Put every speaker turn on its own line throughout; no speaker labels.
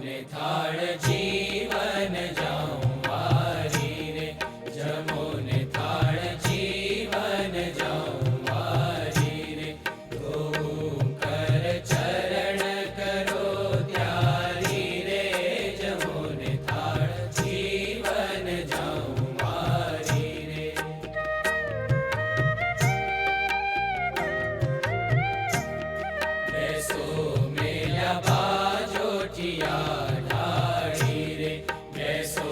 ને થાળ જીવન જાઉં વારી રે, જમો ને થાળ જીવન જાઉં વારી રે, ધોવું કર ચરણ કરો ત્યારી રે, જમો ને થાળ જીવન જાઉં વારી રે. બેસો મેલ્યા બાજોઠિયા ઢાળી રે, બેસો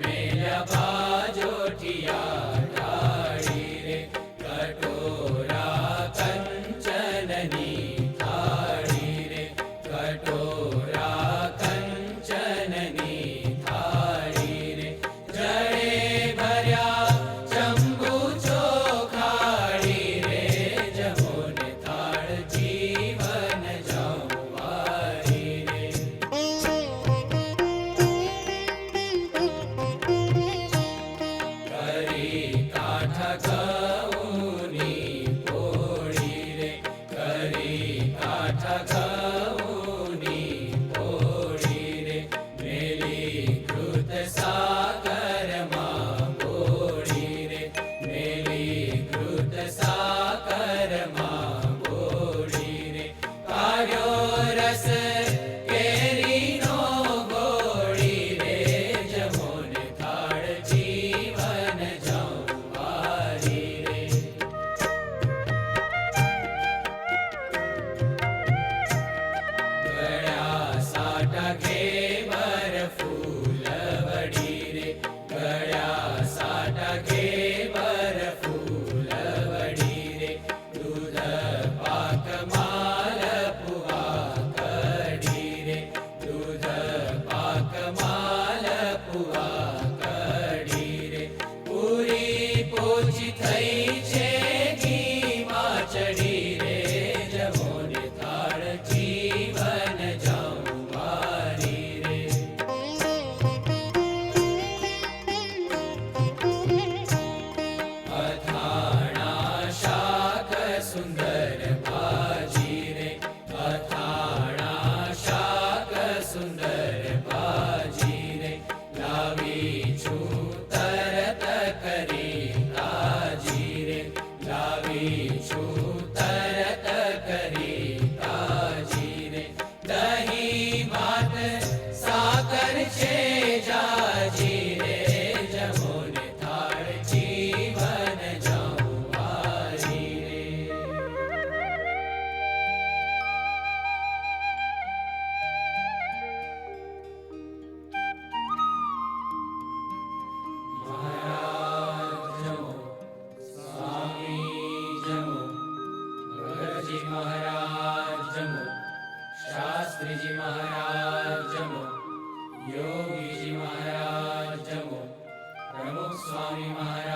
મેલ્યા બાજોઠિયા ઢાળી રે, કટોરા કંચનની થાળી રે, કટોરા કંચનની થાળી રે, જળે ભર્યા ચંબુ ચોખાડી રે, જમો ને થાળ જીવન જાઉં વારી રે. કરી કાઠા ઘઉંની પોળી રે, કરી કાઠા ઘઉંની પોળી રે, મેલી કૃત સાકરમાં બોળી રે, મેલી કૃત સાકરમાં બોળી રે, કાઢ્યો રસ કેરીનો ગોળી રે, જમો ને થાળ જીવન જાઉં વારી રે. ગળ્યા સાટા ઘેવર ફૂલ વડી રે, ગળ્યા સાટા ઘેવર ફૂલ વડી રે, દૂધ પાક માલપુઆ કઢી રે, દૂધ પાક માલપુઆ કઢી રે, પૂરી પોચી થઈ છે ઘીમાં ચડી રે, જમો ને થાળ જીવન જાઉં વારી રે. અથાણા શાક સુંદર ભાજી રે, અથાણા શાક સુંદર ભાજી રે, લાવી છું તરત કરી તાજી રે, લાવી છું તરત કરી તાજી રે, દહીં ભાત સાકર છે જાજી રે, જમો ને થાળ જીવન જાઉં વારી રે. મહારાજ જમો, સ્વામી જમો, ભગતજી મહારાજ જમો, શાસ્ત્રીજી મહારાજ જમો, યોગીજી મહારાજ જમો, પ્રમુખ સ્વામી મહારાજ